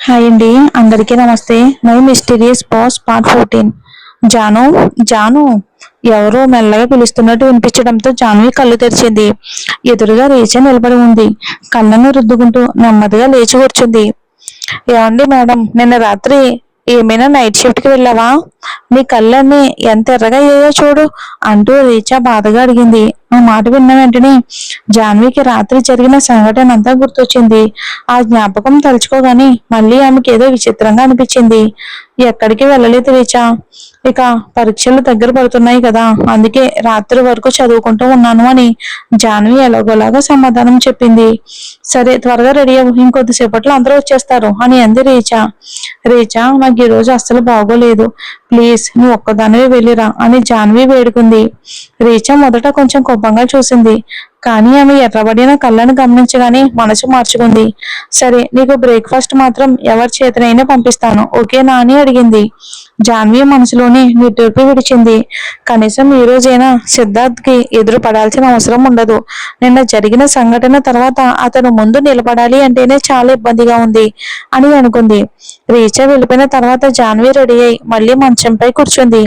Hi అండి, అందరికీ నమస్తే. My mysterious boss part 14. Janu, Janu, ఎవరో మెల్లగా పిలుస్తున్నట్టు వినిపించడంతో జాన్వి కళ్ళు తెరిచింది. ఎదురుగా రేచ నిలబడి ఉంది. కళ్ళను రుద్దుకుంటూ నెమ్మదిగా లేచి కూర్చుంది. ఏమండి మేడం, నిన్న రాత్రి ఏమైనా నైట్ షిఫ్ట్కి వెళ్ళావా? నీ కళ్ళన్నీ ఎంత ఎర్రగా అయ్యాయో చూడు అంటూ రీచా బాధగా అడిగింది. ఆ మాట విన్న వెంటనే జాన్వికి రాత్రి జరిగిన సంఘటన అంతా గుర్తొచ్చింది. ఆ జ్ఞాపకం తలుచుకోగానే మళ్ళీ ఆమెకి ఏదో విచిత్రంగా అనిపించింది. ఎక్కడికి వెళ్ళలేదు రీచా, ఇక పరీక్షలు దగ్గర పడుతున్నాయి కదా, అందుకే రాత్రి వరకు చదువుకుంటూ ఉన్నాను అని జాన్వి ఎలాగోలాగా సమాధానం చెప్పింది. సరే, త్వరగా రెడీ అవ్వు, ఇంకొద్దిసేపట్లో అందరూ వచ్చేస్తారు అని అంది రీచా. రీచా, నాకు ఈ రోజు అస్సలు బాగోలేదు, ప్లీజ్ నువ్వు ఒక్కదానివే వెళ్ళిరా అని జాన్వి వేడుకుంది. రీచా మొదట కొంచెం కోపంగా చూసింది, కానీ ఆమె ఎర్రబడిన కళ్ళను గమనించగానే మనసు మార్చుకుంది. సరే, నీకు బ్రేక్ఫాస్ట్ మాత్రం ఎవరి చేతనైనా పంపిస్తాను, ఓకేనా అని అడిగింది. జాన్వి మనసులోనే నిట్టూర్పు విడిచింది. కనీసం ఈ రోజైనా సిద్ధార్థ్ కి ఎదురు పడాల్సిన అవసరం ఉండదు. నిన్న జరిగిన సంఘటన తర్వాత అతను ముందు నిలబడాలి అంటేనే చాలా ఇబ్బందిగా ఉంది అని అనుకుంది. రీచా వెళ్ళిపోయిన తర్వాత జాన్వి రెడీ అయి మళ్ళీ మంచంపై కూర్చుంది.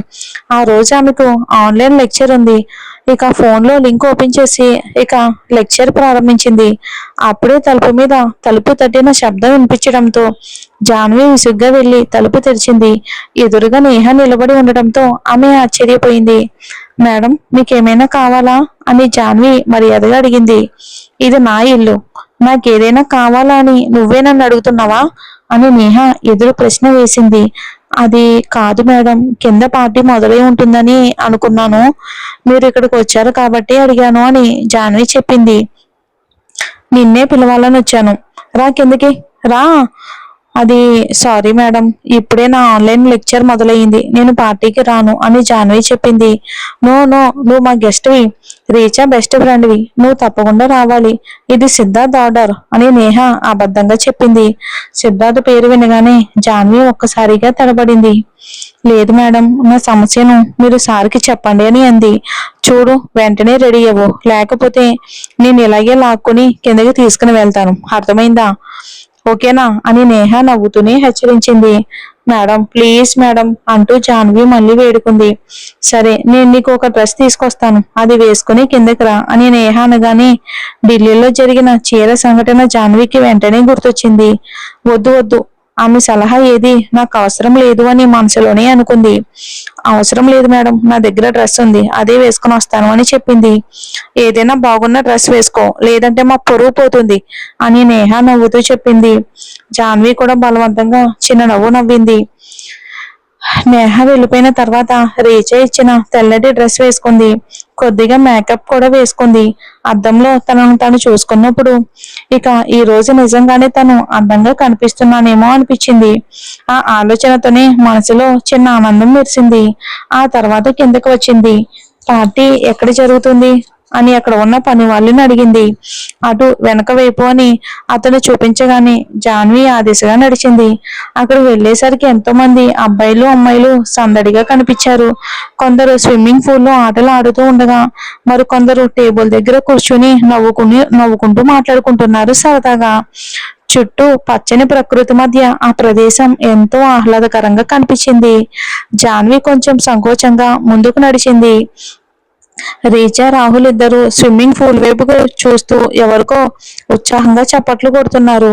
ఆ రోజు ఆమెకు ఆన్లైన్ లెక్చర్ ఉంది. ఇక ఫోన్లో లింక్ ఓపెన్ చేసి ఇక లెక్చర్ ప్రారంభించింది. అప్పుడే తలుపు మీద తలుపు తట్టిన శబ్దం వినిపించడంతో జాన్వి విసుగ్గా వెళ్లి తలుపు తెరిచింది. ఎదురుగా నేహ నిలబడి ఉండటంతో ఆమె ఆశ్చర్యపోయింది. మేడం, మీకేమైనా కావాలా అని జాన్వి మర్యాదగా అడిగింది. ఇది నా ఇల్లు, నాకేదైనా కావాలా అని నువ్వే నన్ను అడుగుతున్నావా అని నేహ ఎదురు ప్రశ్న వేసింది. అది కాదు మేడం, కింద పార్టీ మొదలై ఉంటుందని అనుకున్నాను, మీరు ఇక్కడికి వచ్చారు కాబట్టి అడిగాను అని జాన్వి చెప్పింది. నిన్నే పిలవాలని వచ్చాను, రా కిందకి రా. అది సారీ మేడం, ఇప్పుడే నా ఆన్లైన్ లెక్చర్ మొదలయ్యింది, నేను పార్టీకి రాను అని జాన్వి చెప్పింది. నో నో, నువ్వు మా గెస్ట్వి, రీచా బెస్ట్ ఫ్రెండ్వి, నువ్వు తప్పకుండా రావాలి, ఇది సిద్ధార్థ్ ఆర్డర్ అని నేహ అబద్ధంగా చెప్పింది. సిద్ధార్థ్ పేరు వినగానే జాన్వి ఒక్కసారిగా తడబడింది. లేదు మేడం, నా సమస్యను మీరు సార్కి చెప్పండి అని అంది. చూడు, వెంటనే రెడీ అవ్వు, లేకపోతే నేను ఇలాగే లాక్కుని కిందకి తీసుకుని వెళ్తాను, అర్థమైందా, ఓకేనా అని నేహ నవ్వుతూనే హెచ్చరించింది. మేడం, ప్లీజ్ మేడం అంటూ జాన్వి మళ్ళీ వేడుకుంది. సరే, నేను నీకు ఒక డ్రెస్ తీసుకొస్తాను, అది వేసుకుని కిందకి రా అని నేహ అనగానే ఢిల్లీలో జరిగిన చీర సంఘటన జాన్వికి వెంటనే గుర్తొచ్చింది. వద్దు వద్దు, ఆమె సలహా ఏది నాకు అవసరం లేదు అని మనసులోనే అనుకుంది. అవసరం లేదు మేడం, నా దగ్గర డ్రెస్ ఉంది, అదే వేసుకుని వస్తాను అని చెప్పింది. ఏదైనా బాగున్న డ్రెస్ వేసుకో, లేదంటే మా పొరుగు పోతుంది అని నేహ నవ్వుతూ చెప్పింది. జాన్వి కూడా బలవంతంగా చిన్న నవ్వు నవ్వింది. నేహ వెళ్ళిపోయిన తర్వాత రీచా ఇచ్చిన తెల్లటి డ్రెస్ వేసుకుంది. కొద్దిగా మేకప్ కూడా వేసుకుంది. అద్దంలో తనను తాను చూసుకున్నప్పుడు ఇక ఈ రోజు నిజంగానే తను అందంగా కనిపిస్తున్నానేమో అనిపించింది. ఆ ఆలోచనతోనే మనసులో చిన్న ఆనందం మెరిసింది. ఆ తర్వాత కిందకి వచ్చింది. పార్టీ ఎక్కడ జరుగుతుంది అని అక్కడ ఉన్న పని వాళ్ళని అడిగింది. అటు వెనక వైపు అని అతను చూపించగానే జాన్వి ఆ దిశగా నడిచింది. అక్కడ వెళ్ళేసరికి ఎంతో మంది అబ్బాయిలు అమ్మాయిలు సందడిగా కనిపించారు. కొందరు స్విమ్మింగ్ పూల్ లో ఆటలు ఆడుతూ ఉండగా మరికొందరు టేబుల్ దగ్గర కూర్చుని నవ్వుకుంటూ మాట్లాడుకుంటున్నారు సరదాగా. చుట్టూ పచ్చని ప్రకృతి మధ్య ఆ ప్రదేశం ఎంతో ఆహ్లాదకరంగా కనిపించింది. జాన్వి కొంచెం సంకోచంగా ముందుకు నడిచింది. రీచా, రాహుల్ ఇద్దరు స్విమ్మింగ్ పూల్ వైపుకు చూస్తూ ఎవరికో ఉత్సాహంగా చప్పట్లు కొడుతున్నారు.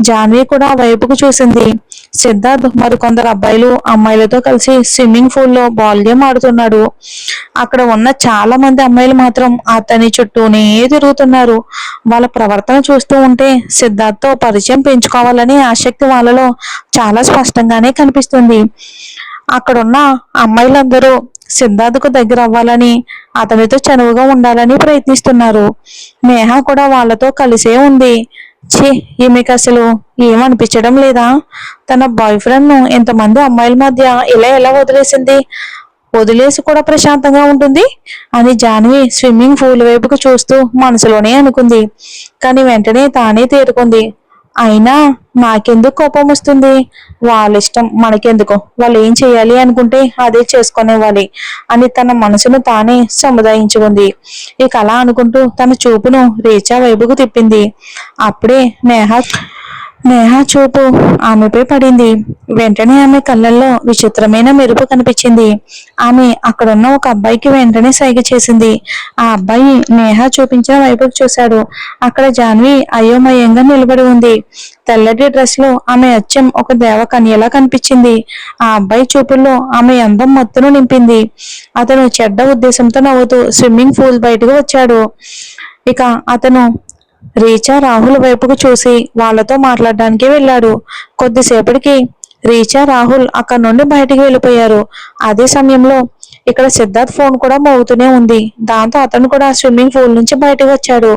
జాన్వి కూడా ఆ వైపుకు చూసింది. సిద్ధార్థ్ మరికొందరు అబ్బాయిలు అమ్మాయిలతో కలిసి స్విమ్మింగ్ పూల్ లో బాల్ గేమ్ ఆడుతున్నాడు. అక్కడ ఉన్న చాలా మంది అమ్మాయిలు మాత్రం అతని చుట్టూనే తిరుగుతున్నారు. వాళ్ళ ప్రవర్తన చూస్తూ ఉంటే సిద్ధార్థ్తో పరిచయం పెంచుకోవాలని ఆసక్తి వాళ్ళలో చాలా స్పష్టంగానే కనిపిస్తుంది. అక్కడున్న అమ్మాయిలందరూ సిద్ధార్థ్కు దగ్గర అవ్వాలని, అతనితో చనువుగా ఉండాలని ప్రయత్నిస్తున్నారు. నేహ కూడా వాళ్ళతో కలిసే ఉంది. ఛీ, ఈమెకి అసలు ఏమనిపించడం లేదా? తన బాయ్ ఫ్రెండ్ ను ఇంతమంది అమ్మాయిల మధ్య ఇలా ఎలా వదిలేసింది? వదిలేసి కూడా ప్రశాంతంగా ఉంటుంది అని జాన్వి స్విమ్మింగ్ పూల్ వైపుకు చూస్తూ మనసులోనే అనుకుంది. కానీ వెంటనే తానే తేరుకుంది. అయినా నాకెందుకు కోపం వస్తుంది? వాళ్ళ ఇష్టం, మనకెందుకు, వాళ్ళు ఏం చేయాలి అనుకుంటే అదే చేసుకునేవాలి అని తన మనసును తానే సముదాయించుకుంది. ఇక అలా అనుకుంటూ తన చూపును రీచా వైపుకు తిప్పింది. అప్పుడే నేహ చూపు ఆమెపై పడింది. వెంటనే ఆమె కళ్ళల్లో విచిత్రమైన మెరుపు కనిపించింది. ఆమె అక్కడున్న ఒక అబ్బాయికి వెంటనే సైగ చేసింది. ఆ అబ్బాయి నేహ చూపించిన వైపుకు చూశాడు. అక్కడ జాన్వి అయోమయంగా నిలబడి ఉంది. తెల్లటి డ్రెస్ లో ఆమె అచ్చం ఒక దేవకన్యలా కనిపించింది. ఆ అబ్బాయి చూపుల్లో ఆమె అందం మత్తును నింపింది. అతను చెడ్డ ఉద్దేశంతో నవ్వుతూ స్విమ్మింగ్ పూల్ బయటకు వచ్చాడు. ఇక అతను రీచా రాహుల్ వైపుకు చూసి వాళ్ళతో మాట్లాడడానికి వెళ్ళాడు. కొద్దిసేపటికి రీచా రాహుల్ అక్కడ నుండి బయటికి వెళ్ళిపోయారు. అదే సమయంలో ఇక్కడ సిద్ధార్థ్ ఫోన్ కూడా మోగుతూనే ఉంది. దాంతో అతను కూడా స్విమ్మింగ్ పూల్ నుంచి బయటకు వచ్చాడు.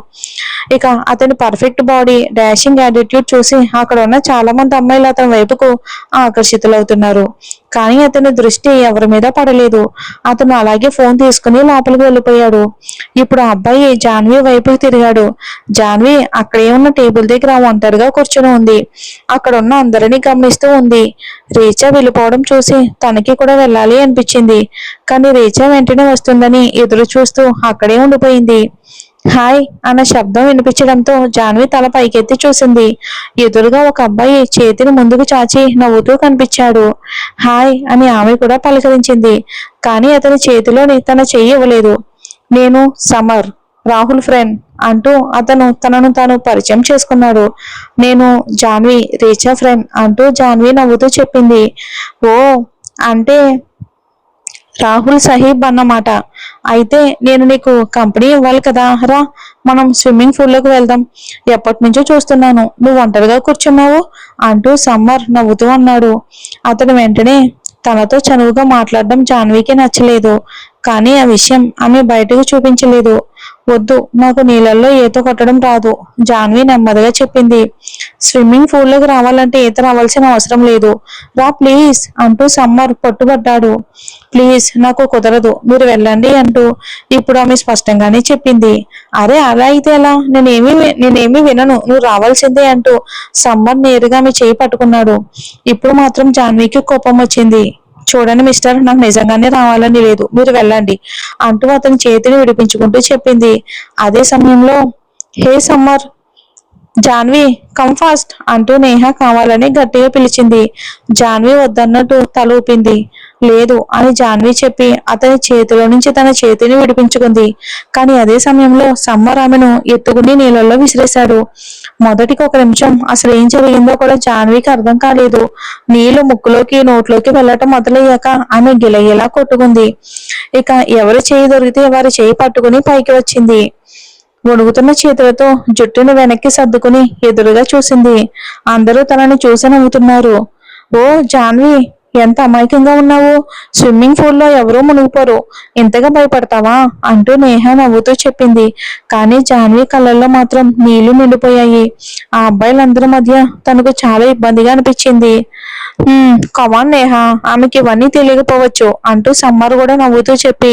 ఇక అతని పర్ఫెక్ట్ బాడీ, డాషింగ్ యాటిట్యూడ్ చూసి అక్కడ ఉన్న చాలా మంది అమ్మాయిలు అతని వైపుకు ఆకర్షితులవుతున్నారు. కానీ అతని దృష్టి ఎవరి మీద పడలేదు. అతను అలాగే ఫోన్ తీసుకుని లోపలికి వెళ్ళిపోయాడు. ఇప్పుడు ఆ అబ్బాయి జాన్వి వైపుకి తిరిగాడు. జాన్వి అక్కడే ఉన్న టేబుల్ దగ్గర ఒంటరిగా కూర్చుని ఉంది. అక్కడ ఉన్న అందరినీ గమనిస్తూ ఉంది. రీచా వెళ్ళిపోవడం చూసి తనకి కూడా వెళ్ళాలి అనిపించింది. కానీ రీచా వెంటనే వస్తుందని ఎదురు చూస్తూ అక్కడే ఉండిపోయింది. హాయ్ అన్న శబ్దం వినిపించడంతో జాన్వి తల పైకెత్తి చూసింది. ఎదురుగా ఒక అబ్బాయి చేతిని ముందుకు చాచి నవ్వుతూ కనిపించాడు. హాయ్ అని ఆమె కూడా పలకరించింది. కానీ అతని చేతిలోని తన చెయ్యి ఇవ్వలేదు. నేను సమర్, రాహుల్ ఫ్రెండ్ అంటూ అతను తనను తాను పరిచయం చేసుకున్నాడు. నేను జాన్వి, రీచా ఫ్రెండ్ అంటూ జాన్వి నవ్వుతూ చెప్పింది. ఓ, అంటే రాహుల్ సాహిబ్ అన్నమాట. అయితే నేను నీకు కంపెనీ ఇవ్వాలి కదా, రా మనం స్విమ్మింగ్ పూల్ లోకి వెళ్దాం. ఎప్పటి నుంచో చూస్తున్నాను నువ్వు ఒంటరిగా కూర్చున్నావు అంటూ సమ్మర్ నవ్వుతూ అన్నాడు. అతను వెంటనే తనతో చనువుగా మాట్లాడడం జాన్వికి నచ్చలేదు. కానీ ఆ విషయం ఆమె బయటకు చూపించలేదు. వద్దు, నాకు నీళ్ళల్లో ఈత కొట్టడం రాదు, జాన్వి నెమ్మదిగా చెప్పింది. స్విమ్మింగ్ పూల్ లోకి రావాలంటే ఈత రావాల్సిన అవసరం లేదు, రా ప్లీజ్ అంటూ సమ్మర్ పట్టుబడ్డాడు. ప్లీజ్ నాకు కుదరదు, మీరు వెళ్ళండి అంటూ ఇప్పుడు ఆమె స్పష్టంగానే చెప్పింది. అరే అలా అయితే ఎలా, నేనేమి వినను, నువ్వు రావాల్సిందే అంటూ సమ్మర్ నేరుగా ఆమె చేయి పట్టుకున్నాడు. ఇప్పుడు మాత్రం జాన్వికి కోపం వచ్చింది. చూడండి మిస్టర్, నాకు నిజంగానే రావాలని లేదు, మీరు వెళ్ళండి అంటూ అతని చేతిని విడిపించుకుంటూ చెప్పింది. అదే సమయంలో హే సమ్మర్, జాన్వి కమ్ ఫాస్ట్ అంటూ నేహ కావాలని గట్టిగా పిలిచింది. జాన్వి వద్దన్నట్టు తల ఊపింది. లేదు అని జాన్వి చెప్పి అతని చేతిలో నుంచి తన చేతిని విడిపించుకుంది. కానీ అదే సమయంలో సమ్మర్ ఆమెను ఎత్తుకుని నీళ్ళల్లో విసిరేశాడు. మొదటికి ఒక నిమిషం అసలు ఏం జరిగిందో కూడా జాన్వికి అర్థం కాలేదు. నీళ్లు ముక్కులోకి నోట్లోకి వెళ్ళటం మొదలయ్యాక ఆమె గిలగిలా కొట్టుకుంది. ఇక ఎవరి చేయి దొరికితే వారి చేయి పట్టుకుని పైకి వచ్చింది. వణుకుతున్న చేతులతో జుట్టును వెనక్కి సర్దుకుని ఎదురుగా చూసింది. అందరూ తనని చూసి నవ్వుతున్నారు. ఓ జాన్వి, ఎంత అమాయకంగా ఉన్నావు, స్విమ్మింగ్ పూల్ లో ఎవరూ మునిగిపోరు, ఇంతగా భయపడతావా అంటూ నేహ నవ్వుతూ చెప్పింది. కానీ జాన్వి కళ్ళల్లో మాత్రం నీళ్లు నిండిపోయాయి. ఆ అబ్బాయిలందరి మధ్య తనకు చాలా ఇబ్బందిగా అనిపించింది. కమాన్ నేహ, ఆమెకి ఇవన్నీ తెలియకపోవచ్చు అంటూ సమ్మర్ కూడా నవ్వుతూ చెప్పి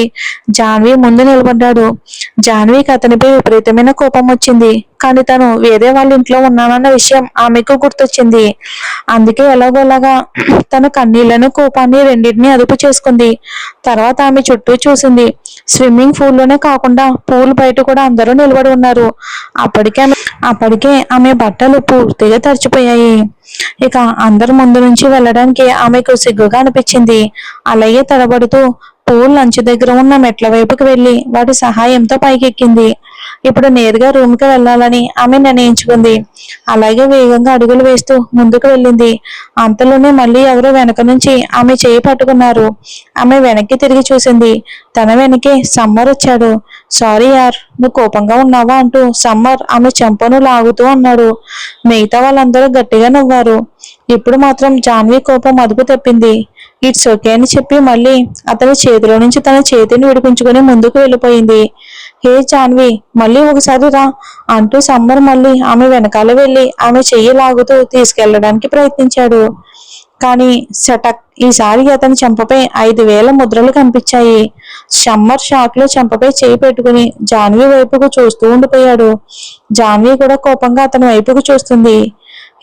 జాన్వి ముందు నిలబడ్డాడు. జాన్వికి అతనిపై విపరీతమైన కోపం వచ్చింది. కానీ తను వేరే వాళ్ళ ఇంట్లో ఉన్నానన్న విషయం ఆమెకు గుర్తొచ్చింది. అందుకే ఎలాగోలాగా తన కన్నీళ్లను, కోపాన్ని రెండింటినీ అదుపు చేసుకుంది. తర్వాత ఆమె చుట్టూ చూసింది. స్విమ్మింగ్ పూల్ లోనే కాకుండా పూల్ బయట కూడా అందరూ నిలబడి ఉన్నారు. అప్పటికే ఆమె బట్టలు పూర్తిగా తడిచిపోయాయి. ఇక అందరి ముందు నుంచి వెళ్ళడానికి ఆమెకు సిగ్గుగా అనిపించింది. అలాగే తడబడుతూ పూల్ లంచ్ దగ్గర ఉన్న మెట్ల వైపుకి వెళ్లి వాటి సహాయంతో పైకెక్కింది. ఇప్పుడు నేరుగా రూమ్ కి వెళ్ళాలని ఆమె నిర్ణయించుకుంది. అలాగే వేగంగా అడుగులు వేస్తూ ముందుకు వెళ్ళింది. అంతలోనే మళ్ళీ ఎవరో వెనక నుంచి ఆమె చేయి పట్టుకున్నారు. ఆమె వెనక్కి తిరిగి చూసింది. తన వెనకే సమ్మర్ వచ్చాడు. సారీ యార్, నువ్వు కోపంగా ఉన్నావా అంటూ సమ్మర్ ఆమె చెంపను లాగుతూ అన్నాడు. మిగతా వాళ్ళందరూ గట్టిగా నవ్వారు. ఇప్పుడు మాత్రం జాన్వి కోపం అదుపు తప్పింది. ఇట్స్ ఓకే అని చెప్పి మళ్ళీ అతని చేతిలో నుంచి తన చేతిని విడిపించుకుని ముందుకు వెళ్ళిపోయింది. హే జాన్వి, మళ్ళీ ఒకసారి రా అంటూ సమ్మర్ మళ్ళీ ఆమె వెనకాల వెళ్ళి ఆమె చెయ్యి లాగుతూ తీసుకెళ్లడానికి ప్రయత్నించాడు. కానీ సటక్, ఈసారి అతని చెంపపై 5,000 ముద్రలు కనిపించాయి. సమ్మర్ షాక్ లో చెంపపై చేయి పెట్టుకుని జాన్వి వైపుకు చూస్తూ ఉండిపోయాడు. జాన్వి కూడా కోపంగా అతని వైపుకు చూస్తుంది.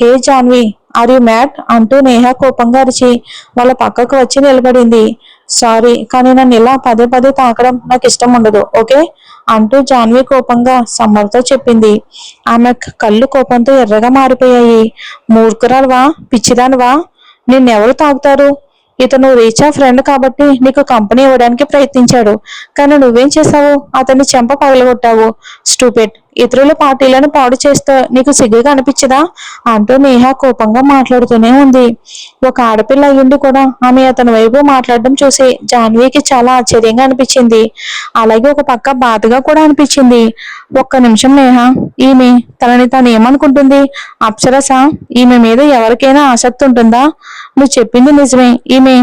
హే జాన్వి, ఆర్ యు మ్యాడ్ అంటూ నేహ కోపంగా అరిచి వాళ్ళ పక్కకు వచ్చి నిలబడింది. సారీ, కానీ నన్ను ఇలా పదే పదే తాకడం నాకు ఇష్టం ఉండదు, ఓకే అంటూ జాన్వి కోపంగా సమ్మర్తో చెప్పింది. ఆమె కళ్ళు కోపంతో ఎర్రగా మారిపోయాయి. మూర్ఖురాలువా, పిచ్చిదానివా, నిన్నెవరు తాగుతారు? ఇతను రీచా ఫ్రెండ్ కాబట్టి నీకు కంపెనీ ఇవ్వడానికి ప్రయత్నించాడు, కానీ నువ్వేం చేశావు? అతన్ని చెంప పగలగొట్టావు. స్టూపిడ్. ఇతరుల పార్టీలను పాడు చేస్తూ నీకు సిగ్గుగా అనిపించదా అంటూ నేహ కోపంగా మాట్లాడుతూనే ఉంది. ఒక ఆడపిల్ల అయ్యుండి కూడా ఆమె అతని వైపు మాట్లాడడం చూసి జాన్వీకి చాలా ఆశ్చర్యంగా అనిపించింది. అలాగే ఒక పక్క బాధగా కూడా అనిపించింది. ఒక్క నిమిషం నేహ, ఈమె తనని తాను ఏమనుకుంటుంది? అప్సరస, ఈమె మీద ఎవరికైనా ఆసక్తి ఉంటుందా? నువ్వు చెప్పింది నిజమే, ఈమె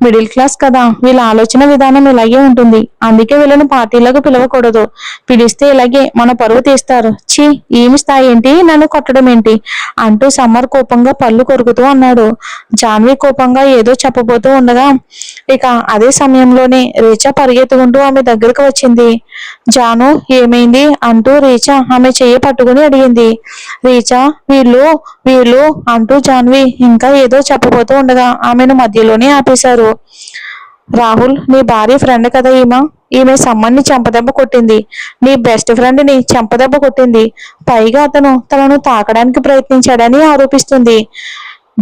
మిడిల్ క్లాస్ కదా, వీళ్ళ ఆలోచన విధానం ఇలాగే ఉంటుంది. అందుకే వీళ్ళని పార్టీలకు పిలవకూడదు. పిలిస్తే ఇలాగే మన పరువు తీస్తారు. ఛీ, ఏమి స్థాయి ఏంటి, నన్ను కొట్టడం ఏంటి అంటూ సమ్మర్ కోపంగా పళ్ళు కొరుకుతూ అన్నాడు. జాన్వి కోపంగా ఏదో చెప్పబోతూ ఉండగా ఇక అదే సమయంలోనే రీచా పరిగెత్తుకుంటూ ఆమె దగ్గరకు వచ్చింది. జాను, ఏమైంది అంటూ రీచా ఆమె చెయ్యి పట్టుకుని అడిగింది. రీచా, వీళ్ళు వీళ్ళు అంటూ జాన్వి ఇంకా ఏదో చెప్పబోతూ ఉండగా ఆమెను మధ్యలోనే ఆపేశారు. రాహుల్, నీ భార్య ఫ్రెండ్ కదా ఈమె సమ్మన్ని చెంపదెబ్బ కొట్టింది. నీ బెస్ట్ ఫ్రెండ్ ని చెంపదెబ్బ కొట్టింది. పైగా అతను తనను తాకడానికి ప్రయత్నించాడని ఆరోపిస్తుంది.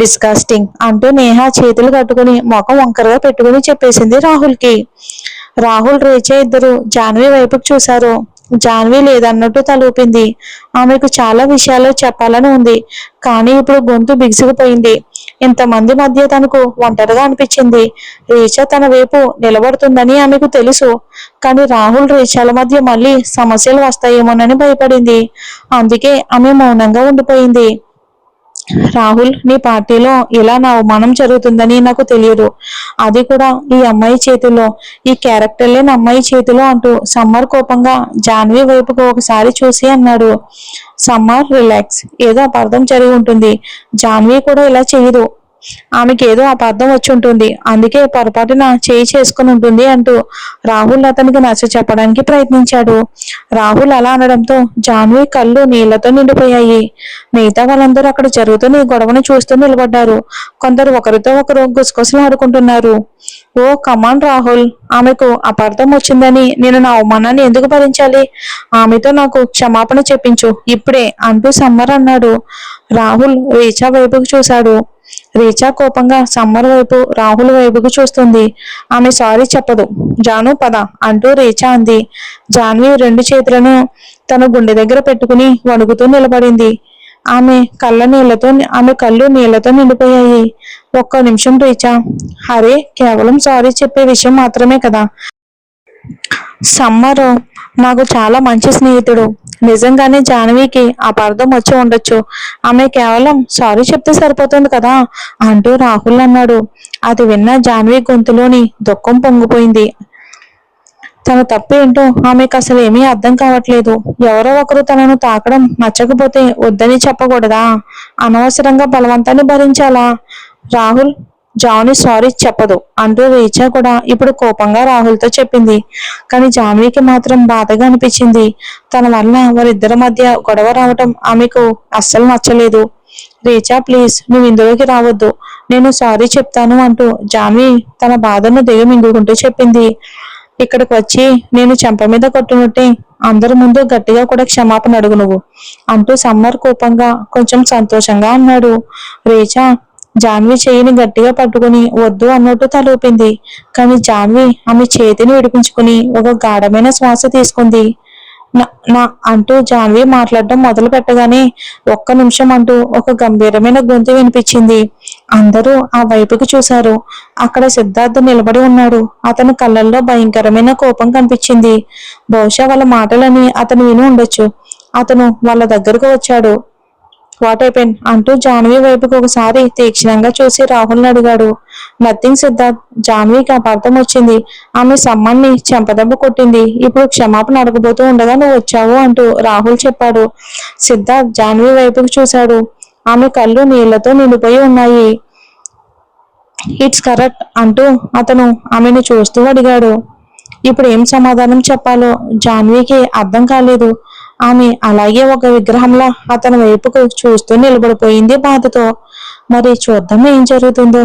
డిస్గస్టింగ్ అంటూ నేహ చేతులు కట్టుకుని ముఖం వంకరగా పెట్టుకుని చెప్పేసింది రాహుల్కి. రాహుల్, రేచే ఇద్దరు జాన్వి వైపుకు చూశారు. జాన్వి లేదన్నట్టు తలూపింది. ఆమెకు చాలా విషయాలు చెప్పాలని ఉంది, కానీ ఇప్పుడు గొంతు బిగుసుకుపోయింది. ఇంతమంది మధ్య తనకు ఒంటరిగా అనిపించింది. రీచా తన వైపు నిలబడుతుందని ఆమెకు తెలుసు, కానీ రాహుల్ రీచాల మధ్య మళ్ళీ సమస్యలు వస్తాయేమోనని భయపడింది. అందుకే ఆమె మౌనంగా ఉండిపోయింది. రాహుల్, నీ పార్టీలో ఇలా నా అవమానం జరుగుతుందని నాకు తెలియదు, అది కూడా ఈ అమ్మాయి చేతిలో, ఈ క్యారెక్టర్ లేని అమ్మాయి చేతిలో అంటూ సమ్మర్ కోపంగా జాన్వి వైపుకు ఒకసారి చూసి అన్నాడు. సమ్మర్, రిలాక్స్, ఏదో అపార్థం జరిగి ఉంటుంది. జాన్వి కూడా ఇలా చేయదు. ఆమెకి ఏదో అపార్థం వచ్చి ఉంటుంది, అందుకే పొరపాటున చేయి చేసుకుని ఉంటుంది అంటూ రాహుల్ అతనికి నచ్చ చెప్పడానికి ప్రయత్నించాడు. రాహుల్ అలా అనడంతో జాన్వి కళ్ళు నీళ్లతో నిండిపోయాయి. మిగతా వాళ్ళందరూ అక్కడ జరుగుతున్న ఈ గొడవను చూస్తూ నిలబడ్డారు. కొందరు ఒకరితో ఒకరు గుసగుసలు ఆడుకుంటున్నారు. ఓ కమాన్ రాహుల్, ఆమెకు అపార్థం వచ్చిందని నేను నా అవమానాన్ని ఎందుకు భరించాలి? ఆమెతో నాకు క్షమాపణ చెప్పించు ఇప్పుడే అంటూ సమ్మర్ అన్నాడు. రాహుల్ రీచా వైపుకు చూశాడు. రీచా కోపంగా సమ్మర్ వైపు, రాహుల్ వైపుకు చూస్తుంది. ఆమె సారీ చెప్పదు. జాను, పద అంటూ రీచా అంది. జాన్వి రెండు చేతులను తన గుండె దగ్గర పెట్టుకుని వణుకుతూ నిలబడింది. ఆమె కళ్ళు నీళ్లతో నిండిపోయాయి. ఒక్క నిమిషం రీచా, అరే కేవలం సారీ చెప్పే విషయం మాత్రమే కదా. సమ్మరు నాకు చాలా మంచి స్నేహితుడు. నిజంగానే జాన్వికి అపార్థం వచ్చి ఉండొచ్చు. ఆమె కేవలం సారీ చెప్తే సరిపోతుంది కదా అంటూ రాహుల్ అన్నాడు. అది విన్న జాన్వి గొంతులోని దుఃఖం పొంగిపోయింది. తన తప్పేంటో ఆమెకు అసలు ఏమీ అర్థం కావట్లేదు. ఎవరో ఒకరు తనను తాకడం నచ్చకపోతే వద్దని చెప్పకూడదా? అనవసరంగా బలవంతాన్ని భరించాలా? రాహుల్, జాన్వి సారీ చెప్పదు అంటూ రీచా కూడా ఇప్పుడు కోపంగా రాహుల్తో చెప్పింది. కానీ జాన్వికి మాత్రం బాధగా అనిపించింది. తన వల్ల వారిద్దరి మధ్య గొడవ రావటం ఆమెకు అస్సలు నచ్చలేదు. రీచా, ప్లీజ్, నువ్వు ఇందులోకి రావద్దు, నేను సారీ చెప్తాను అంటూ జాన్వి తన బాధను దిగమింగుకుంటూ చెప్పింది. ఇక్కడికి వచ్చి నేను చెంప మీద కొట్టినట్టే అందరి ముందు గట్టిగా కూడా క్షమాపణ అడుగు నువ్వు అంటూ సమ్మర్ కోపంగా కొంచెం సంతోషంగా అన్నాడు. రీచా జాన్వి చేయిని గట్టిగా పట్టుకుని వద్దు అన్నట్టు తలూపింది. కానీ జాన్వి ఆమె చేతిని విడిపించుకుని ఒక గాఢమైన శ్వాస తీసుకుంది. నా అంటూ జాన్వి మాట్లాడడం మొదలు పెట్టగానే ఒక్క నిమిషం అంటూ ఒక గంభీరమైన గొంతు వినిపించింది. అందరూ ఆ వైపుకి చూశారు. అక్కడ సిద్ధార్థ్ నిలబడి ఉన్నాడు. అతని కళ్ళల్లో భయంకరమైన కోపం కనిపించింది. బహుశా వాళ్ళ మాటలని అతను విని ఉండొచ్చు. అతను వాళ్ళ దగ్గరకు వచ్చాడు. వాట్ హ్యాపెన్ అంటూ జాన్వి వైపుకు ఒకసారి తీక్షణంగా చూసి రాహుల్ని అడిగాడు. నథింగ్ సిద్ధార్థ్, జాన్వికి అపార్థం వచ్చింది. ఆమె సమ్మన్ని చెంపదెబ్బ కొట్టింది. ఇప్పుడు క్షమాపణ అడగబోతూ ఉండగా నువ్వు వచ్చావు అంటూ రాహుల్ చెప్పాడు. సిద్ధార్థ్ జాన్వి వైపుకు చూశాడు. ఆమె కళ్ళు నీళ్లతో నిండిపోయి ఉన్నాయి. ఇట్స్ కరెక్ట్ అంటూ అతను ఆమెను చూస్తూ అడిగాడు. ఇప్పుడు ఏం సమాధానం చెప్పాలో జాన్వికి అర్థం కాలేదు. ఆమె అలాగే ఒక విగ్రహంలా అతని వైపుకు చూస్తూ నిలబడిపోయింది బాధతో. మరి చూద్దాం ఏం జరుగుతుందో.